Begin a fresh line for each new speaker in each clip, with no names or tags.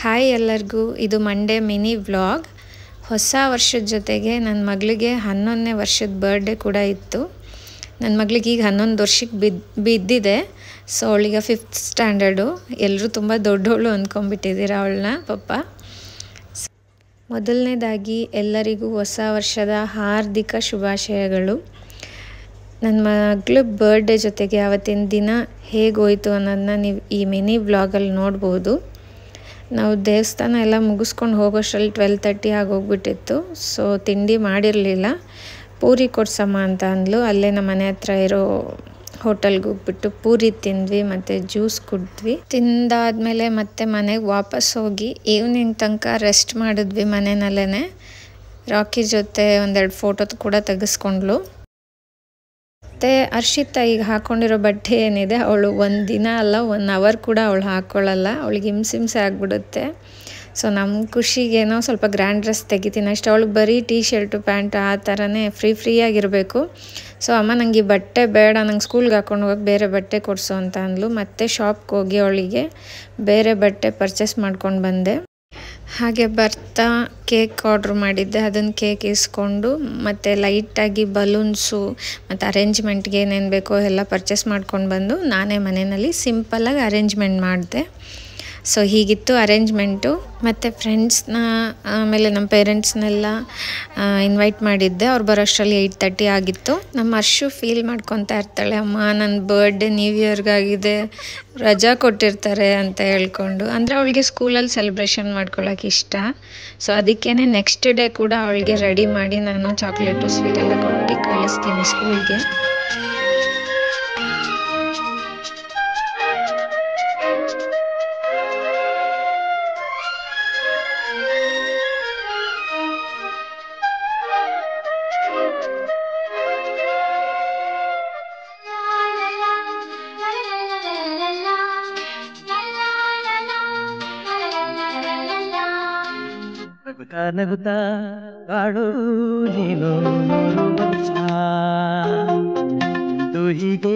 Hi ಎಲ್ಲರಿಗೂ, ಇದು Monday mini vlog. ಹೊಸ ವರ್ಷದ ಜೊತೆಗೆ ನನ್ನ ಮಗಳಿಗೆ 11ನೇ ವರ್ಷದ ಬರ್ಡೇ ಕೂಡ ಇತ್ತು. ನನ್ನ ಮಗಳಿಗೆ ಈಗ 11 ವರ್ಷಕ್ಕೆ ಬಿದ್ದಿದೆ. ಸೊ ಅವಳಿಗೆ 5th ಸ್ಟ್ಯಾಂಡರ್ಡು. ಎಲ್ಲರೂ ತುಂಬ ದೊಡ್ಡವಳು ಅಂದ್ಕೊಂಡ್ಬಿಟ್ಟಿದ್ದೀರಾ ಅವಳನ್ನ ಪಾಪ. ಮೊದಲನೇದಾಗಿ ಎಲ್ಲರಿಗೂ ಹೊಸ ವರ್ಷದ ಹಾರ್ದಿಕ ಶುಭಾಶಯಗಳು. ನನ್ನ ಮಗಳ ಬರ್ಡೇ ಜೊತೆಗೆ ಆವತ್ತಿನ ದಿನ ಹೇಗೋಯಿತು ಅನ್ನೋದನ್ನ ನೀವು ಈ ಮಿನಿ ವ್ಲಾಗಲ್ಲಿ ನೋಡ್ಬೋದು. ನಾವು ದೇವಸ್ಥಾನ ಎಲ್ಲ ಮುಗಿಸ್ಕೊಂಡು ಹೋಗೋಷ್ಟರಲ್ಲಿ 12:30 ಆಗೋಗ್ಬಿಟ್ಟಿತ್ತು. ಸೊ ತಿಂಡಿ ಮಾಡಿರಲಿಲ್ಲ. ಪೂರಿ ಕೊಡ್ಸಮ್ಮ ಅಂತ ಅಂದ್ಲು. ಅಲ್ಲೇ ನಮ್ಮ ಮನೆ ಹತ್ರ ಇರೋ ಹೋಟೆಲ್ಗೆ ಹೋಗ್ಬಿಟ್ಟು ಪೂರಿ ತಿಂದ್ವಿ ಮತ್ತು ಜ್ಯೂಸ್ ಕುಡಿದ್ವಿ. ತಿಂದಾದ್ಮೇಲೆ ಮತ್ತೆ ಮನೆಗೆ ವಾಪಸ್ ಹೋಗಿ ಈವ್ನಿಂಗ್ ತನಕ ರೆಸ್ಟ್ ಮಾಡಿದ್ವಿ ಮನೆಯಲ್ಲೇ. ರಾಕಿ ಜೊತೆ ಒಂದೆರಡು ಫೋಟೋ ಕೂಡ ತೆಗೆಸ್ಕೊಂಡ್ಲು. ಮತ್ತು ಹರ್ಷಿತಾ ಈಗ ಹಾಕ್ಕೊಂಡಿರೋ ಬಟ್ಟೆ ಏನಿದೆ, ಅವಳು ಒಂದು ದಿನ ಅಲ್ಲ 1 ಅವರ್ ಕೂಡ ಅವಳು ಹಾಕ್ಕೊಳ್ಳಲ್ಲ. ಅವಳಿಗೆ ಹಿಂಸೆ ಆಗಿಬಿಡುತ್ತೆ. ಸೊ ನಮ್ಮ ಖುಷಿಗೇನೋ ಸ್ವಲ್ಪ ಗ್ರ್ಯಾಂಡ್ ಡ್ರೆಸ್ ತೆಗಿತೀನಿ ಅಷ್ಟೇ. ಅವಳಿಗೆ ಬರೀ ಟೀ ಶರ್ಟು ಪ್ಯಾಂಟ್ ಆ ಥರನೇ ಫ್ರೀಯಾಗಿರಬೇಕು. ಸೊ ಅಮ್ಮ ನನಗೆ ಈ ಬಟ್ಟೆ ಬೇಡ, ನಂಗೆ ಸ್ಕೂಲ್ಗೆ ಹಾಕ್ಕೊಂಡು ಹೋಗೋಕೆ ಬೇರೆ ಬಟ್ಟೆ ಕೊಡಿಸು ಅಂತ ಅಂದ್ಲು. ಮತ್ತೆ ಶಾಪ್ಗೆ ಹೋಗಿ ಅವಳಿಗೆ ಬೇರೆ ಬಟ್ಟೆ ಪರ್ಚೇಸ್ ಮಾಡ್ಕೊಂಡು ಬಂದೆ. ಹಾಗೆ ಬರ್ತಾ ಕೇಕ್ ಆರ್ಡ್ರ್ ಮಾಡಿದ್ದೆ. ಅದನ್ನು ಕೇಕ್ ಇಸ್ಕೊಂಡು ಮತ್ತು ಲೈಟಾಗಿ ಬಲೂನ್ಸು ಮತ್ತು ಅರೇಂಜ್ಮೆಂಟ್ಗೆ ಏನೇನು ಬೇಕೋ ಎಲ್ಲ ಪರ್ಚೇಸ್ ಮಾಡ್ಕೊಂಡು ಬಂದು ನಾನೇ ಮನೆಯಲ್ಲಿ ಸಿಂಪಲ್ಲಾಗಿ ಅರೇಂಜ್ಮೆಂಟ್ ಮಾಡಿದೆ. ಸೊ ಹೀಗಿತ್ತು ಅರೇಂಜ್ಮೆಂಟು. ಮತ್ತು ಫ್ರೆಂಡ್ಸ್ನ ಆಮೇಲೆ ನಮ್ಮ ಪೇರೆಂಟ್ಸ್ನೆಲ್ಲ ಇನ್ವೈಟ್ ಮಾಡಿದ್ದೆ. ಅವ್ರು ಬರೋಷ್ಟರಲ್ಲಿ 8:30 ಆಗಿತ್ತು. ನಮ್ಮ ಹರ್ಷು ಫೀಲ್ ಮಾಡ್ಕೊತಾ ಇರ್ತಾಳೆ, ಅಮ್ಮ ನನ್ನ ಬರ್ಡೇ ನ್ಯೂ ಇಯರ್ಗಾಗಿದೆ, ರಜಾ ಕೊಟ್ಟಿರ್ತಾರೆ ಅಂತ ಹೇಳ್ಕೊಂಡು. ಅಂದರೆ ಅವಳಿಗೆ ಸ್ಕೂಲಲ್ಲಿ ಸೆಲೆಬ್ರೇಷನ್ ಮಾಡ್ಕೊಳ್ಳೋಕೆ ಇಷ್ಟ. ಸೊ ಅದಕ್ಕೇ ನೆಕ್ಸ್ಟ್ ಡೇ ಕೂಡ ಅವಳಿಗೆ ರೆಡಿ ಮಾಡಿ ನಾನು ಚಾಕ್ಲೇಟು ಸ್ವೀಟ್ ಎಲ್ಲ ಕೊಟ್ಟು ಕಳಿಸ್ತೀನಿ ಸ್ಕೂಲ್ಗೆ.
ನಗುತ್ತಾ ಕಾಡು ನೀನು ಹೀಗೆ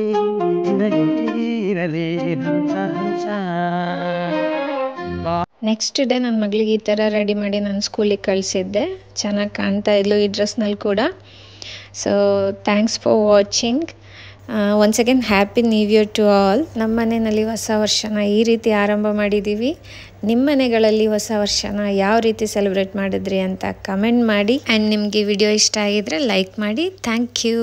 ನೆಕ್ಸ್ಟ್ ಡೇ ನನ್ನ ಮಗಳಿಗೆ ಈ ಥರ ರೆಡಿ ಮಾಡಿ ನಾನು ಸ್ಕೂಲಿಗೆ ಕಳಿಸಿದ್ದೆ. ಚೆನ್ನಾಗಿ ಕಾಣ್ತಾ ಇದ್ಲು ಈ ಡ್ರೆಸ್ನಲ್ಲಿ ಕೂಡ. So thanks for watching. Once again happy new year to all. ನಮ್ಮ ಮನೆಯಲ್ಲಿ ಹೊಸ ವರ್ಷನ ಈ ರೀತಿ ಆರಂಭ ಮಾಡಿದ್ದೀವಿ. ನಿಮ್ಮ ಮನೆಗಳಲ್ಲಿ ಹೊಸ ವರ್ಷನ ಯಾವ ರೀತಿ ಸೆಲೆಬ್ರೇಟ್ ಮಾಡಿದ್ರಿ ಅಂತ ಕಮೆಂಟ್ ಮಾಡಿ. ಆ್ಯಂಡ್ ನಿಮಗೆ ವಿಡಿಯೋ ಇಷ್ಟ ಆಗಿದ್ರೆ ಲೈಕ್ ಮಾಡಿ. Thank you.